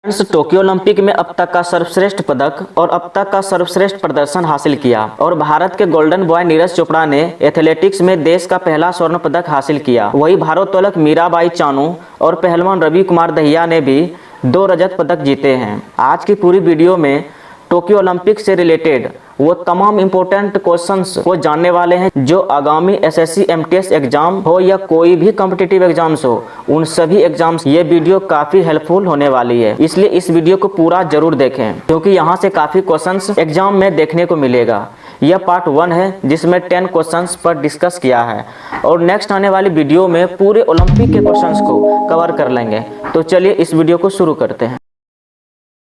Tokyo Olympic में अब तक का सर्वश्रेष्ठ पदक और अब तक का सर्वश्रेष्ठ प्रदर्शन हासिल किया और भारत के गोल्डन बॉय नीरज चोपड़ा ने एथलेटिक्स में देश का पहला स्वर्ण पदक हासिल किया। वही भारोत्तोलक मीराबाई चानू और पहलवान रवि कुमार दहिया ने भी 2 रजत पदक जीते हैं। आज की पूरी वीडियो में टोक्यो ओलंपिक से रिलेटेड वो तमाम इम्पोर्टेंट क्वेश्चंस को जानने वाले हैं जो आगामी एसएससी एमटीएस एग्जाम हो या कोई भी कॉम्पिटिटिव एग्जाम्स हो, उन सभी एग्जाम्स ये वीडियो काफी हेल्पफुल होने वाली है। इसलिए इस वीडियो को पूरा जरूर देखें क्योंकि यहाँ से काफी क्वेश्चंस एग्जाम में देखने को मिलेगा। यह पार्ट 1 है जिसमें 10 क्वेश्चंस पर डिस्कस किया है और नेक्स्ट आने वाली वीडियो में पूरे ओलंपिक के क्वेश्चंस को कवर कर लेंगे। तो चलिए इस वीडियो को शुरू करते हैं।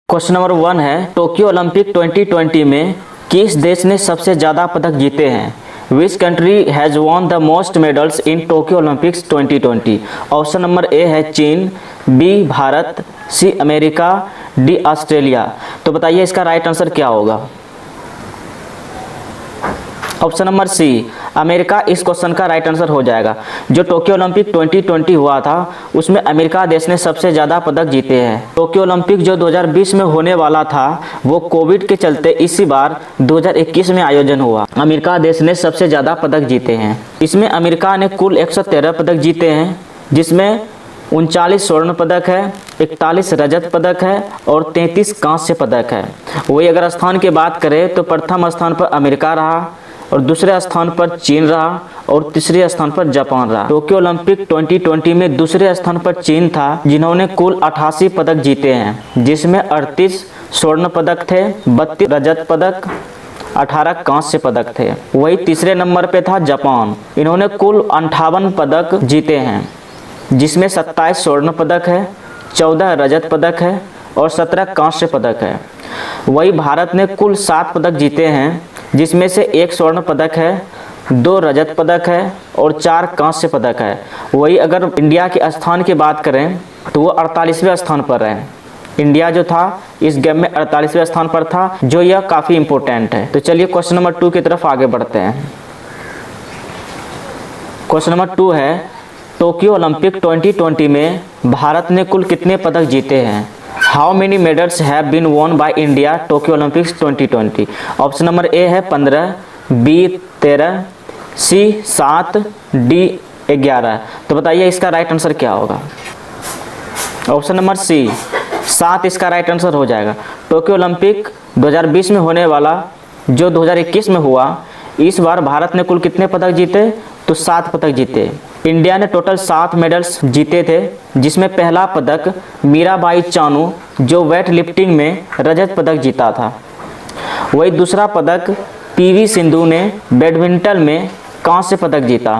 क्वेश्चन नंबर 1 है, टोक्यो ओलंपिक 2020 में किस देश ने सबसे ज़्यादा पदक जीते हैं? Which country has won the most medals in Tokyo Olympics 2020? Option number A है चीन, B Bharat, C America, D Australia. तो बताइए इसका राइट आंसर क्या होगा? ऑप्शन नंबर सी अमेरिका इस क्वेश्चन का राइट आंसर हो जाएगा। जो टोक्यो ओलंपिक 2020 हुआ था उसमें अमेरिका देश ने सबसे ज़्यादा पदक जीते हैं। टोक्यो ओलंपिक जो 2020 में होने वाला था वो कोविड के चलते इसी बार 2021 में आयोजन हुआ। अमेरिका देश ने सबसे ज़्यादा पदक जीते हैं। इसमें अमेरिका ने कुल 113 पदक जीते हैं जिसमें 39 स्वर्ण पदक है, 41 रजत पदक है और 33 कांस्य पदक है। वही अगर स्थान की बात करें तो प्रथम स्थान पर अमेरिका रहा और दूसरे स्थान पर चीन रहा और तीसरे स्थान पर जापान रहा। टोक्यो ओलंपिक 2020 में दूसरे स्थान पर चीन था जिन्होंने कुल 88 पदक जीते हैं जिसमें 38 स्वर्ण पदक थे, 32 रजत पदक, 18 कांस्य पदक थे। वही तीसरे नंबर पे था जापान, इन्होंने कुल 58 पदक जीते हैं जिसमें 27 स्वर्ण पदक है, 14 रजत पदक है और 17 कांस्य पदक है। वही भारत ने कुल 7 पदक जीते हैं जिसमें से 1 स्वर्ण पदक है, 2 रजत पदक है और 4 कांस्य पदक है। वही अगर इंडिया के स्थान की बात करें तो वो 48वें स्थान पर है। इंडिया जो था इस गेम में 48वें स्थान पर था, जो यह काफ़ी इम्पोर्टेंट है। तो चलिए क्वेश्चन नंबर 2 की तरफ आगे बढ़ते हैं। क्वेश्चन नंबर 2 है, टोक्यो ओलंपिक 2020 में भारत ने कुल कितने पदक जीते हैं? How many medals have been won by India Tokyo Olympics 2020? Option number A है 15, बी 13, सी 7, डी 11। तो बताइए इसका राइट आंसर क्या होगा? ऑप्शन नंबर सी 7 इसका राइट आंसर हो जाएगा। टोक्यो ओलंपिक 2020 में होने वाला जो 2021 में हुआ, इस बार भारत ने कुल कितने पदक जीते? तो 7 पदक जीते। इंडिया ने टोटल 7 मेडल्स जीते थे जिसमें पहला पदक मीराबाई चानू जो वेट लिफ्टिंग में रजत पदक जीता था। वही दूसरा पदक पीवी सिंधु ने बैडमिंटन में कांस्य पदक जीता।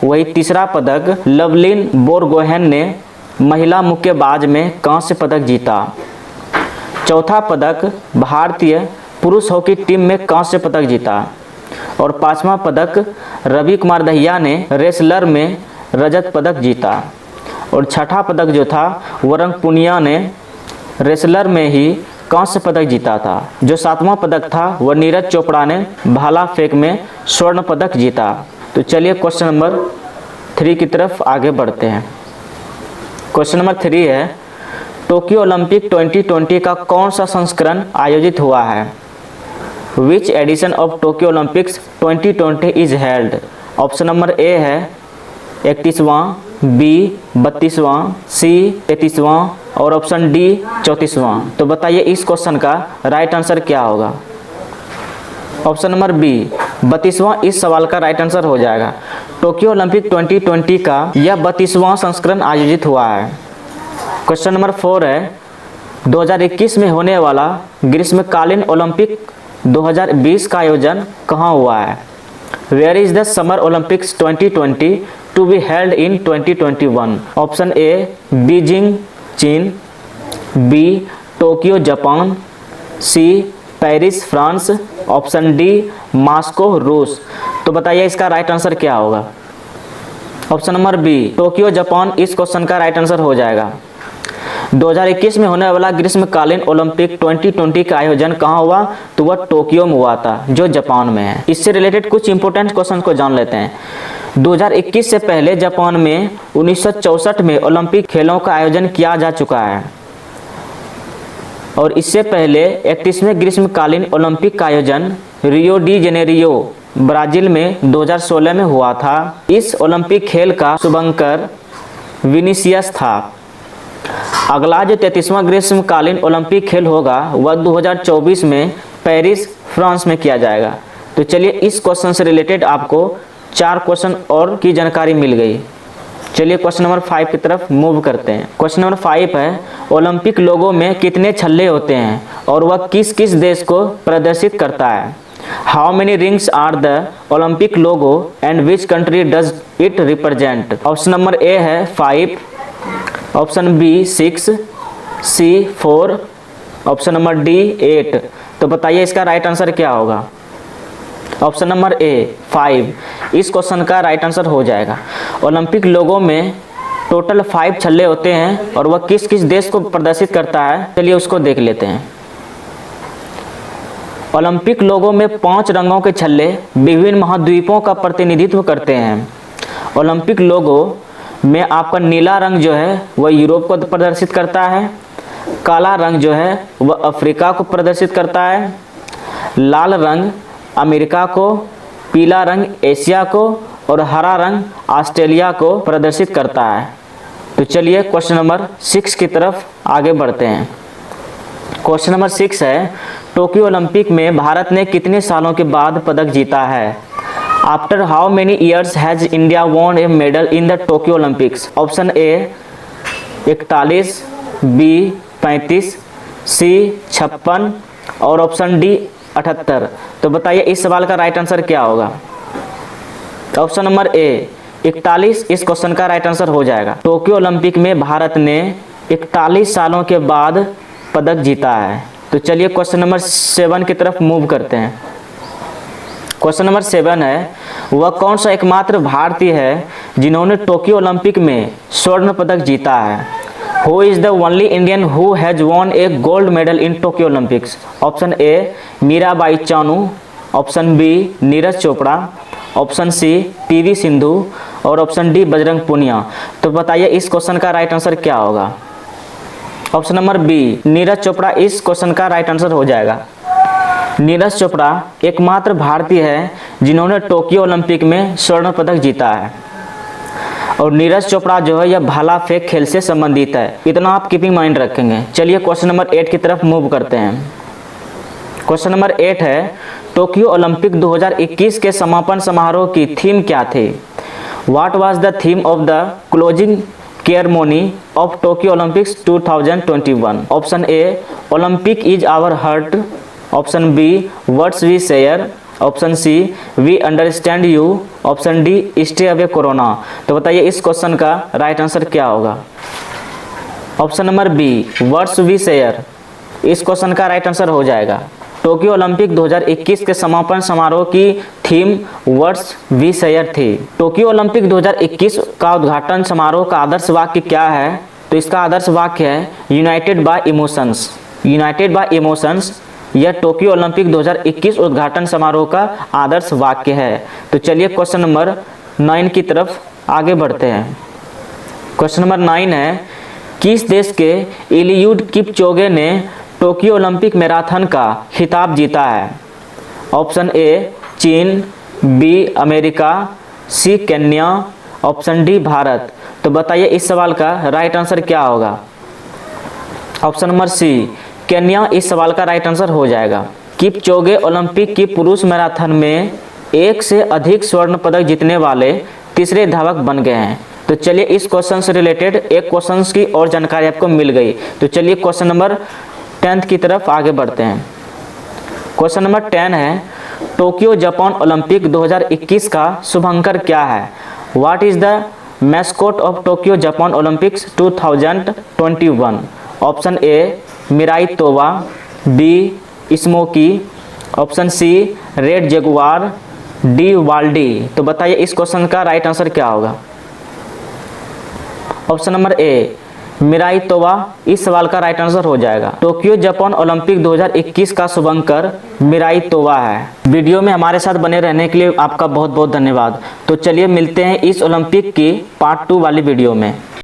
वही तीसरा पदक लवलिन बोरगोहेन ने महिला मुक्केबाज में कांस्य पदक जीता। चौथा पदक भारतीय पुरुष हॉकी टीम में कांस्य पदक जीता और 5वां पदक रवि कुमार दहिया ने रेसलर में रजत पदक जीता और 6ठा पदक जो था वरंग पुनिया ने रेसलर में ही कांस्य पदक जीता था। जो 7वां पदक था वह नीरज चोपड़ा ने भाला फेंक में स्वर्ण पदक जीता। तो चलिए क्वेश्चन नंबर 3 की तरफ आगे बढ़ते हैं। क्वेश्चन नंबर 3 है, टोक्यो ओलंपिक 2020 का कौन सा संस्करण आयोजित हुआ है? Which edition of Tokyo Olympics 2020 is held? Option number A है 31वां, बी 32वां, सी 33वां और ऑप्शन डी 34वां। तो बताइए इस क्वेश्चन का राइट आंसर क्या होगा? ऑप्शन नंबर बी 32वां इस सवाल का राइट आंसर हो जाएगा। टोक्यो ओलंपिक 2020 का यह 32वां संस्करण आयोजित हुआ है। क्वेश्चन नंबर 4 है, 2021 में होने वाला ग्रीष्मकालीन ओलंपिक 2020 का आयोजन कहाँ हुआ है? Where is the summer Olympics 2020 to be held in 2021? Option A Beijing चीन, B Tokyo Japan, C Paris France, option D Moscow रूस। तो बताइए इसका राइट आंसर क्या होगा? Option number B Tokyo Japan इस क्वेश्चन का राइट आंसर हो जाएगा। 2021 में होने वाला ग्रीष्मकालीन ओलंपिक 2020 का आयोजन कहाँ हुआ? तो वह टोक्यो में हुआ था जो जापान में है। इससे रिलेटेड कुछ इंपोर्टेंट क्वेश्चन को जान लेते हैं। 2021 से पहले जापान में 1964 में ओलंपिक खेलों का आयोजन किया जा चुका है। और इससे पहले 31वें ग्रीष्मकालीन ओलंपिक का आयोजन रियो डी जेनेरियो ब्राजील में 2016 में हुआ था। इस ओलंपिक खेल का शुभंकर विनीसियस था। अगला जो 33वां ग्रीष्मकालीन ओलंपिक खेल होगा वह 2024 में पेरिस फ्रांस में किया जाएगा। तो चलिए इस क्वेश्चन से रिलेटेड आपको 4 क्वेश्चन और की जानकारी मिल गई। चलिए क्वेश्चन नंबर 5 की तरफ मूव करते हैं। क्वेश्चन नंबर 5 है, ओलंपिक लोगों में कितने छल्ले होते हैं और वह किस किस देश को प्रदर्शित करता है? How many rings are the Olympic logo and which country does it represent? Option number A है 5, option B 6, C 4, option number D 8। तो बताइए इसका राइट आंसर क्या होगा? ऑप्शन नंबर ए 5 इस क्वेश्चन का राइट आंसर हो जाएगा। ओलंपिक लोगों में टोटल 5 छल्ले होते हैं और वह किस किस देश को प्रदर्शित करता है, चलिए उसको देख लेते हैं। ओलंपिक लोगों में 5 रंगों के छल्ले विभिन्न महाद्वीपों का प्रतिनिधित्व करते हैं। ओलंपिक लोगो में आपका नीला रंग जो है वह यूरोप को प्रदर्शित करता है, काला रंग जो है वह अफ्रीका को प्रदर्शित करता है, लाल रंग अमेरिका को, पीला रंग एशिया को और हरा रंग ऑस्ट्रेलिया को प्रदर्शित करता है। तो चलिए क्वेश्चन नंबर 6 की तरफ आगे बढ़ते हैं। क्वेश्चन नंबर 6 है, टोक्यो ओलंपिक में भारत ने कितने सालों के बाद पदक जीता है? After how many years has India won a medal in the Tokyo Olympics? Option A 41, B 35, C 56 और ऑप्शन डी 78। तो बताइए इस सवाल का राइट आंसर क्या होगा? ऑप्शन नंबर ए 41 इस क्वेश्चन का राइट आंसर हो जाएगा। टोक्यो ओलंपिक में भारत ने 41 सालों के बाद पदक जीता है। तो चलिए क्वेश्चन नंबर 7 की तरफ मूव करते हैं। क्वेश्चन नंबर 7 है, वह कौन सा एकमात्र भारतीय है जिन्होंने टोक्यो ओलंपिक में स्वर्ण पदक जीता है? Who is the only Indian who has won a gold medal in Tokyo Olympics? Option A Mirabai Chanu, option B Neeraj Chopra, option C PV Sindhu और ऑप्शन डी बजरंग पुनिया। तो बताइए इस क्वेश्चन का राइट आंसर क्या होगा? Option number B Neeraj Chopra इस क्वेश्चन का राइट आंसर हो जाएगा। नीरज चोपड़ा एकमात्र भारतीय है जिन्होंने टोक्यो ओलंपिक में स्वर्ण पदक जीता है और नीरज चोपड़ा जो है यह भाला फेंक खेल से संबंधित है, इतना आप कीपिंग माइंड रखेंगे। चलिए क्वेश्चन नंबर 8 की तरफ मूव करते हैं। क्वेश्चन नंबर 8 है, टोक्यो ओलंपिक 2021 के समापन समारोह की थीम क्या थी? What was the theme of the closing ceremony of Tokyo Olympics 2021? Option A Olympic is our heart, option B words we share, option C we understand you, option D stay away corona. तो बताइए इस question का right answer क्या होगा? Option number B words we share इस question का right answer हो जाएगा। टोक्यो ओलंपिक 2021 के समापन समारोह की थीम वर्ड्स वी शेयर थी। टोक्यो ओलंपिक 2021 का उद्घाटन समारोह का आदर्श वाक्य क्या है? तो इसका आदर्श वाक्य है United bye emotions. United bye emotions यह टोक्यो ओलंपिक 2021 उद्घाटन समारोह का आदर्श वाक्य है। तो चलिए क्वेश्चन नंबर 9 की तरफ आगे बढ़ते हैं। क्वेश्चन नंबर 9 है, किस देश के एलियूड किपचोगे ने टोक्यो ओलंपिक मैराथन का खिताब जीता है? ऑप्शन ए चीन, बी अमेरिका, सी केन्या, ऑप्शन डी भारत। तो बताइए इस सवाल का राइट आंसर क्या होगा? ऑप्शन नंबर सी केन्या इस सवाल का राइट आंसर हो जाएगा। किपचोगे ओलंपिक की पुरुष मैराथन में 1 से अधिक स्वर्ण पदक जीतने वाले तीसरे धावक बन गए हैं। तो चलिए इस क्वेश्चन से रिलेटेड एक क्वेश्चन की और जानकारी आपको मिल गई। तो चलिए क्वेश्चन नंबर 10 की तरफ आगे बढ़ते हैं। क्वेश्चन नंबर 10 है, टोक्यो जापान ओलंपिक 2021 का शुभंकर क्या है? What is the mascot of Tokyo Japan Olympics 2021? Option A Miraitowa, B Smoky, option C red jaguar, D Waldi. तो बताइए इस क्वेश्चन का राइट आंसर क्या होगा? Option number A Miraitowa इस सवाल का राइट आंसर हो जाएगा। टोक्यो जापान ओलंपिक 2021 का शुभंकर मिराई तोवा है। वीडियो में हमारे साथ बने रहने के लिए आपका बहुत बहुत धन्यवाद। तो चलिए मिलते हैं इस ओलंपिक की पार्ट 2 वाली वीडियो में।